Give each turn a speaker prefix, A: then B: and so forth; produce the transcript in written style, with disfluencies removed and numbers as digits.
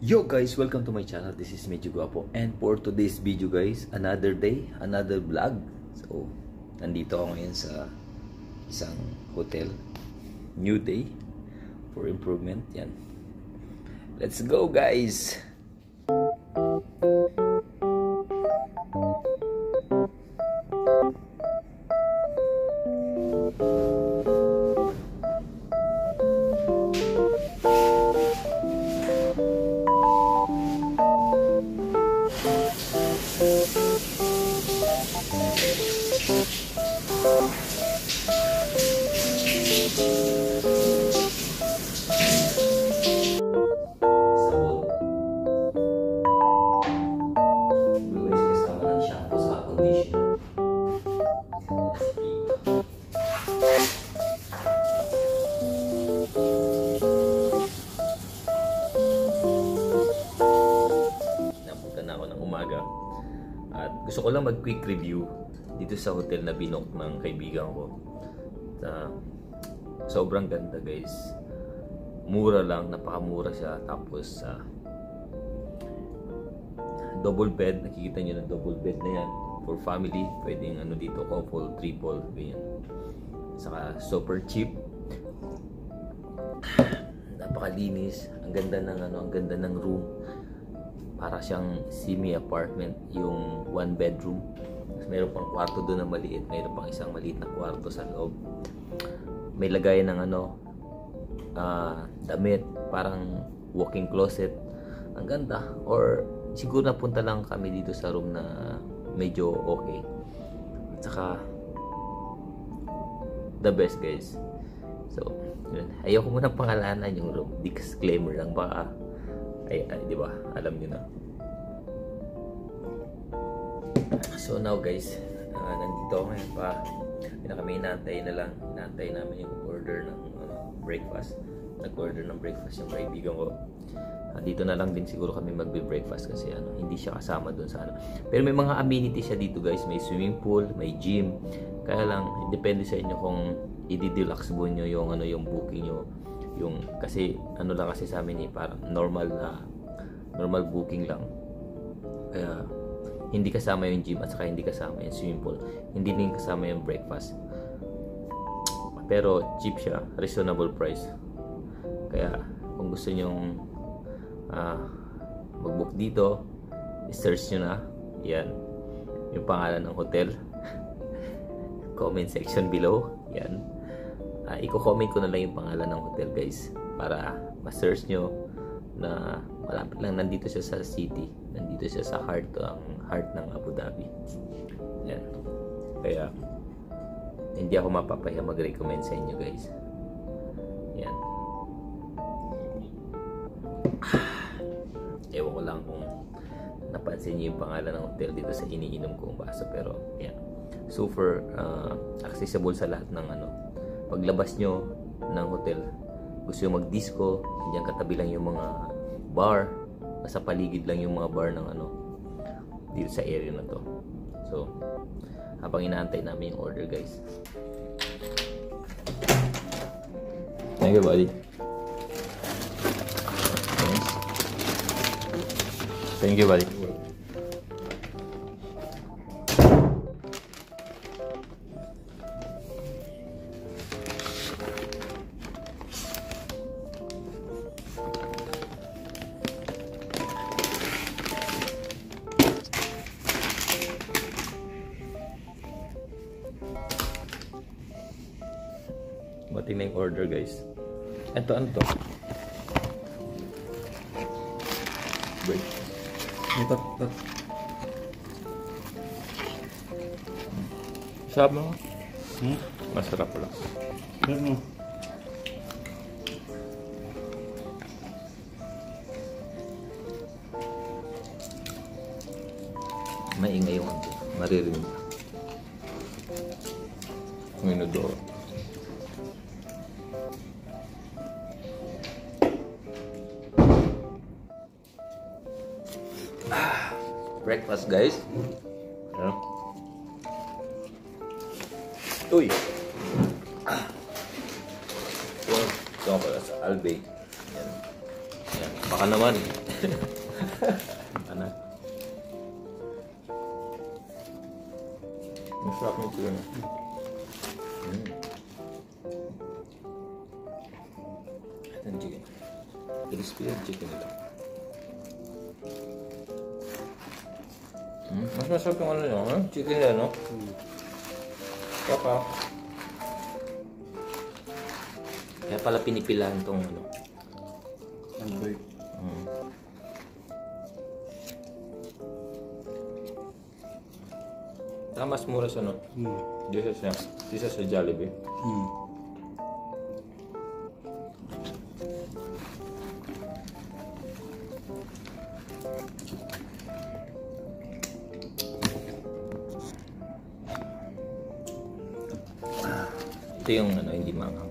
A: Yo guys, welcome to my channel. This is Medyo Guapo, and for today's video guys, another day, another vlog. So, nandito ako ngayon sa isang hotel. New day for improvement. Yan. Let's go guys! At gusto ko lang mag-quick review dito sa hotel na binook ng kaibigan ko. Sobrang ganda guys. Mura lang, napakamura siya. Tapos double bed, nakikita nyo na double bed na yan. For family, pwedeng ano dito, couple, triple, ganyan. Saka super cheap. Napakalinis. Ang ganda ng ang ganda ng room. Para siyang semi-apartment, yung one bedroom. Mayroon pang kwarto doon na maliit, mayroon pang isang maliit na kwarto sa loob. May lagayan ng damit, parang walk-in closet. Ang ganda. Or siguro napunta lang kami dito sa room na medyo okay. At saka the best guys. So, yun. Ayoko muna pangalanan yung room. Disclaimer lang, baka ay, di ba? Alam niyo na. So now guys, nandito ako ngayon pa. Kami inaantay na lang. Inaantay namin yung order ng breakfast. Nag-order ng breakfast yung kaibigan ko. Dito na lang din siguro kami magbe-breakfast kasi hindi siya kasama doon sa Pero may mga amenities siya dito guys. May swimming pool, may gym. Kaya lang, depende sa inyo kung i-deluxe mo nyo yung yung booking nyo. Kasi lang kasi sa amin parang normal booking lang. Kaya hindi kasama yung gym at saka hindi kasama yung swimming pool. Hindi din kasama yung breakfast. Pero cheap siya, reasonable price. Kaya kung gusto nyong mag-book dito, i-search nyo na. Yan. Yung pangalan ng hotel. Comment section below. Yan. Iko-comment ko na lang yung pangalan ng hotel guys para ma-search nyo na malapit lang. Nandito siya sa city, nandito siya sa heart ng Abu Dhabi. Yan. Kaya hindi ako mapapahiya mag-recommend sa inyo guys. Yan. Ewan ko lang kung napansin niyo yung pangalan ng hotel dito sa iniinom kong baso, pero yan. Super accessible sa lahat ng paglabas nyo ng hotel, gusto nyo mag-disco, diyan katabi lang yung mga bar, nasa paligid lang yung mga bar ng dito sa area na to. So, habang inaantay namin yung order guys. Thank you buddy. Thank you buddy. Mating na yung order guys. Ito ano to? Break. Ito. Sarap mo? Masarap lang. Maingay yung maririnig. Minudo. Breakfast guys. Uy. Ito pala sa Albe. Yan. Yan. Baka naman. Ano? Masarap yung chicken. Ito yung chicken. Crispy yung chicken nila. Mas masarap yung ano yun, chicken nila, no? Kaya kaya pala pinipilahan tong ano.
B: Albert.
A: Saka mas mura sa ano. Dito sa Jollibee. Ito yung ano, hindi manghang.